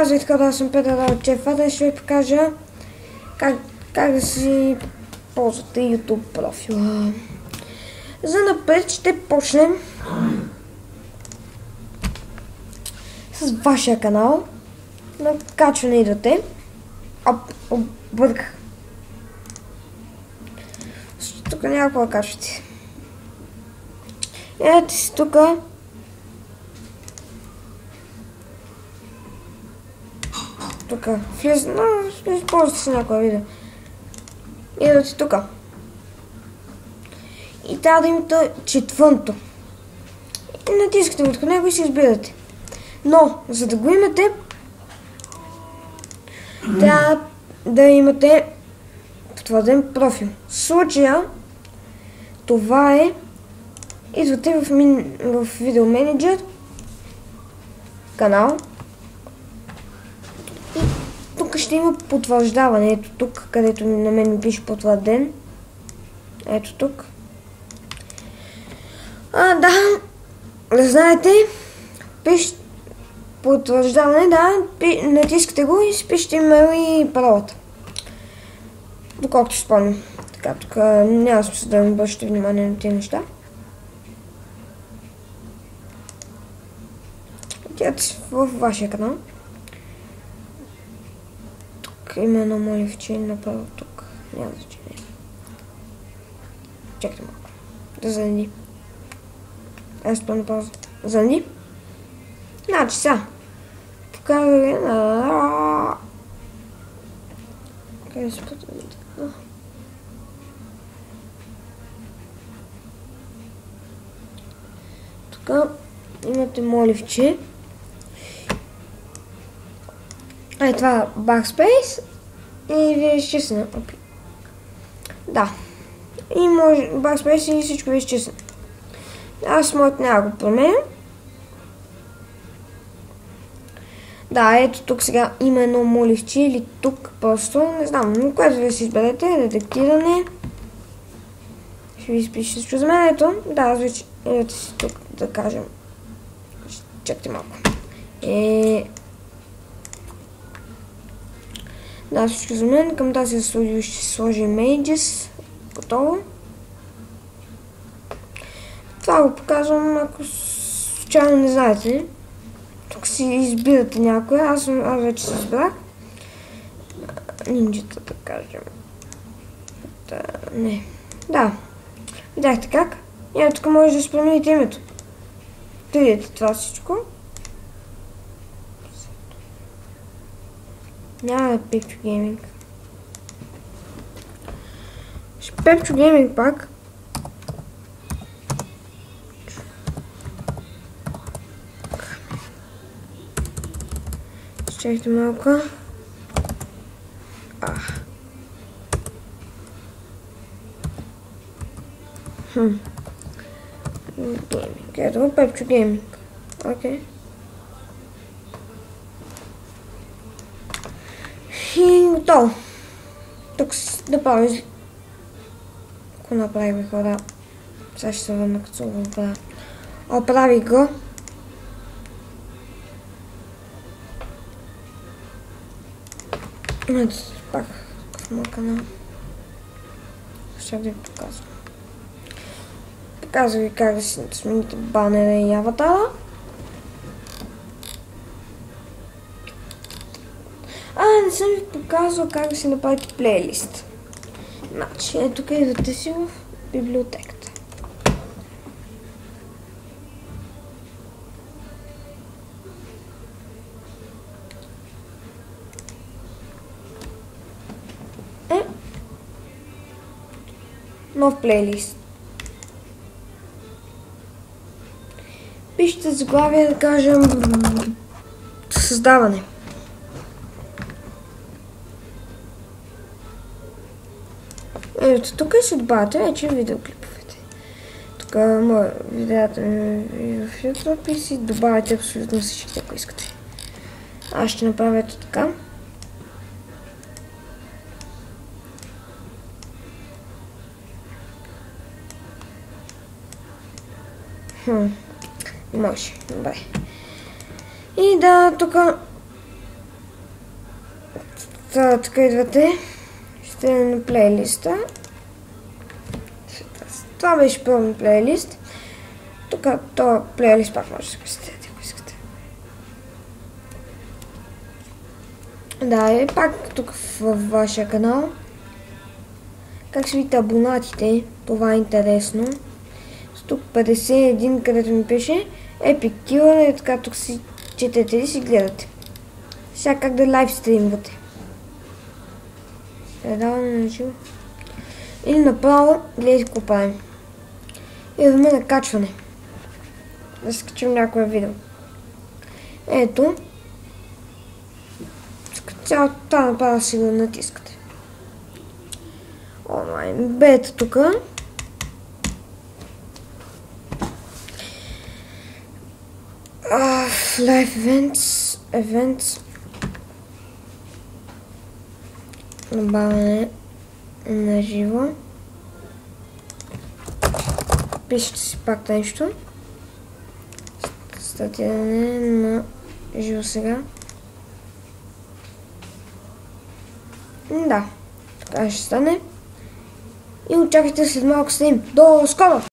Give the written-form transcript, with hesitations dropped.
Казвай така, да съм Петър Ралчев, а днес ще ви покажа как да си ползвате YouTube профила. За напред ще почнем с вашия канал. На качване идвате. Обърках. Тук няма какво да качвате. Ето си тук. Тук влиза, но използвате си някоя видео. Идвате тук. И трябва да имате четвърто. И натискате върху него и си избирате. Но, за да го имате, трябва да имате потвърден профил. В случая, това е, идвате в видео менеджер, канал, и тук ще има потвърждаване. Ето тук, където на мен ми пише потвърден. Ето тук. Да знаете, пишете потвърждаване, натискате го и спишете имейл и паролата. Доколкото спомням. Така, тук няма смисъл да ми обръщате внимание на тези неща. Отидете в вашия канал. Тук има едно моливче, направо тук. Няма значение. Чакайте малко. Да зареди. Аз спомня пауза. Зареди. Значи сега. Показваме на... Къде се потвърди? Тук имате моливче. Това е Backspace и ви е изчислено. Да. И може Backspace и всичко ви е изчислено. Аз моето няма го променя. Да, ето тук сега има едно моливче или тук просто, не знам, но което ви си изберете, детектиране. Ще ви изпише всичко за мен, ето. Да, аз вече, ето си тук, да кажем. Чакайте малко. Да, всичко за мен. Към тази студио ще сложим Images. Готово. Това го показвам, ако случайно не знаете. Тук си избирате някоя. Аз вече си избрах. Нинджата, да кажем. Не. Да. Видяхте как? И тук може да си промените името. Видите това всичко. Няма Пепчо Гейминг. Пепчо Гейминг пак. Чакайте малко. Гейминг. Ето Пепчо Гейминг. Окей. И готово. Тук да правим. Ако направих хора. Сега ще се върна като се оправя. Оправих го. Ето пак в моя канал. Ще ви показвам. Показвам ви как да си смените банера и аватара. Не съм ви показвал как да си направите плейлист. Значи, ето тук идвате си в библиотеката. Нов плейлист. Пишете заглавие, да кажем създаване. Ето тук ще добавяте вече видеоклиповете. Тук видеята ми в YouTube и си добавяте абсолютно всички, ако искате. Аз ще направя ето така. Може, добре. И да, тук Тук идвате. Ще на плейлиста. Това беше пълен плейлист. Тук този плейлист пак може да се представите, ако искате. Да, и пак тук в вашия канал. Как се видите абонатите, това е интересно. Тук 51, където ми пише Epic Killer, така тук си четете и си гледате. Сега как да лайв стримвате. Предаване на живо. Или направо гледайте какво правим. Идваме на качване. Да се качим някое видео. Ето. Цялото това направо си го натискате. Онлайн. Бета тука. Live events. Набавяне на живо. Пишете си пак нещо. Стартиране на живо сега. Да, така ще стане. И очаквайте след малко стрим. До скоро!